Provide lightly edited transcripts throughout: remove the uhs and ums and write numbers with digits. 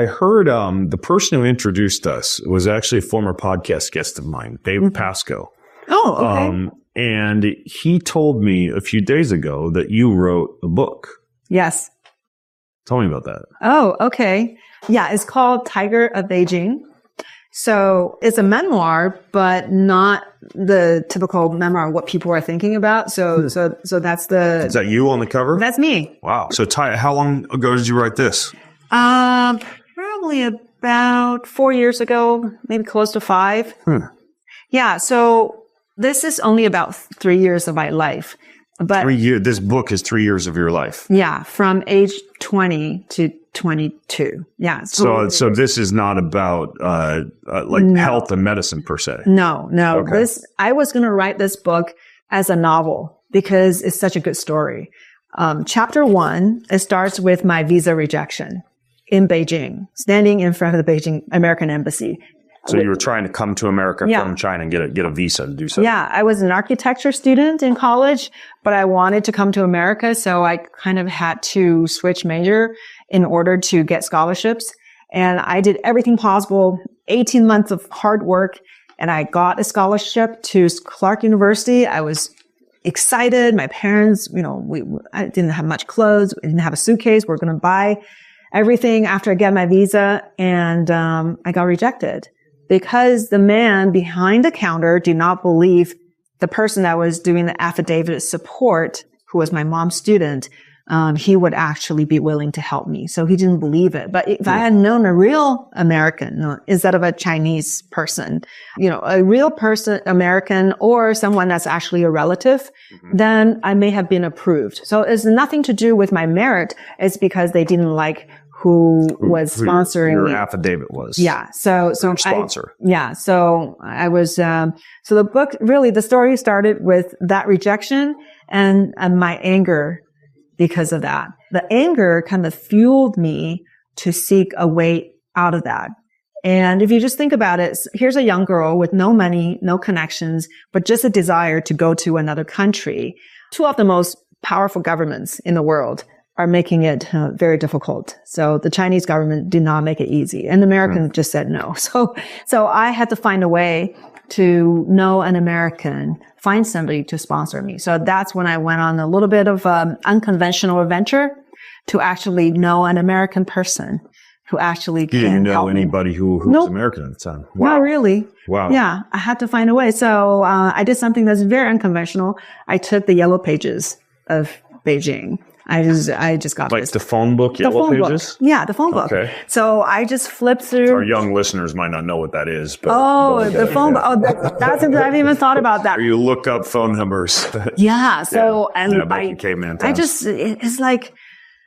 I heard the person who introduced us was actually a former podcast guest of mine, Dave Pasco. Oh, okay. And he told me a few days ago that you wrote a book. Yes. Tell me about that. Oh, okay. Yeah, it's called Tiger of Aging. So it's a memoir, but not the typical memoir of what people are thinking about. So that's the... Is that you on the cover? That's me. Wow. So how long ago did you write this? Probably about 4 years ago, maybe close to 5. Yeah. So this is only about 3 years of my life. But 3 years. This book is 3 years of your life. Yeah, from age 20 to 22. Yeah. So this is not about health and medicine per se. No. Okay. I was going to write this book as a novel because it's such a good story. Chapter 1, it starts with my visa rejection in Beijing, standing in front of the Beijing American embassy. So you were trying to come to America from China and get a visa to do so. Yeah, I was an architecture student in college, but I wanted to come to America, so I kind of had to switch major in order to get scholarships. And I did everything possible, 18 months of hard work, and I got a scholarship to Clark University. I was excited. My parents, I didn't have much clothes. I didn't have a suitcase. We're going to buy everything after I get my visa, and I got rejected. Because the man behind the counter did not believe the person that was doing the affidavit support, who was my mom's student, he would actually be willing to help me. So he didn't believe it. But if I had known a real American instead of a Chinese person, a real person, American, or someone that's actually a relative, then I may have been approved. So it's nothing to do with my merit. It's because they didn't like who was sponsoring your me. affidavit was. Yeah. So sponsor. So I was, so the book, really, the story started with that rejection and my anger because of that. The anger kind of fueled me to seek a way out of that. And if you just think about it, here's a young girl with no money, no connections, but just a desire to go to another country. Two of the most powerful governments in the world are making it very difficult. So the Chinese government did not make it easy, and the Americans just said no. So I had to find a way to know an American, find somebody to sponsor me. So that's when I went on a little bit of unconventional adventure to actually know an American person who actually can help me. You didn't know anybody who was American at the time? Wow. Not really. Wow. Yeah, I had to find a way. So I did something that's very unconventional. I took the yellow pages of Beijing. I just got like this. The phone book, Yellow Pages? Yeah, the phone book. Okay. So I just flipped through. Our young listeners might not know what that is. But the phone book. Oh, that's I haven't even thought about that. Or you look up phone numbers. Yeah. So, it's like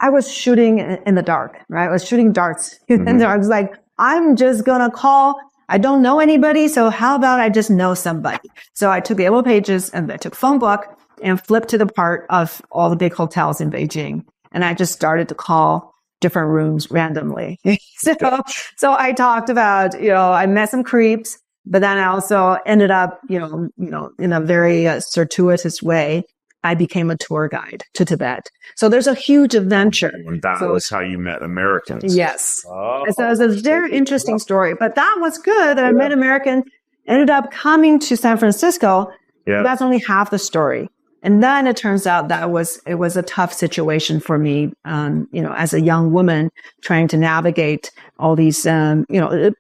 I was shooting in the dark, right? I was shooting darts. And I was like, I'm just going to call. I don't know anybody. So how about I just know somebody? So I took the Yellow Pages and I took phone book and flipped to the part of all the big hotels in Beijing. And I just started to call different rooms randomly. So I talked about, I met some creeps, but then I also ended up, in a very circuitous way, I became a tour guide to Tibet. So there's a huge adventure. And that was how you met Americans. Yes. Oh, so it's a very interesting story, but that was good that I met American, ended up coming to San Francisco. Yeah. That's only half the story. And then it turns out that it was a tough situation for me, as a young woman trying to navigate all these,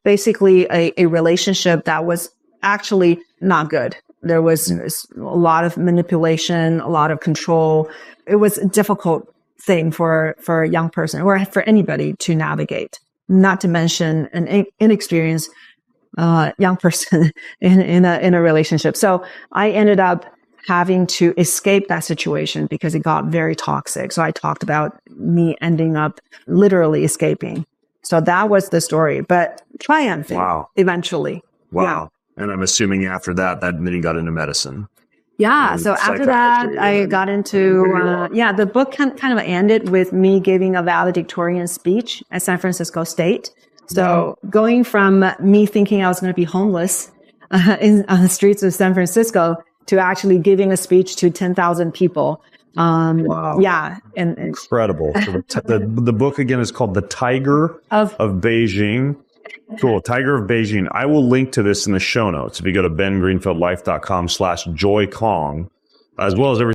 basically a relationship that was actually not good. There was a lot of manipulation, a lot of control. It was a difficult thing for a young person or for anybody to navigate, not to mention an inexperienced young person in a relationship. So I ended up having to escape that situation because it got very toxic. So I talked about me ending up literally escaping. So that was the story, but triumphing eventually. Wow. Yeah. And I'm assuming after that then you got into medicine. Yeah. So after that, I got into, the book kind of ended with me giving a valedictorian speech at San Francisco State. So going from me thinking I was going to be homeless on the streets of San Francisco to actually giving a speech to 10,000 people Wow. Yeah. And Incredible. So the book again is called The Tiger of Beijing. Cool. Tiger of Beijing. I will link to this in the show notes. If you go to bengreenfieldlife.com/joykong, as well as everything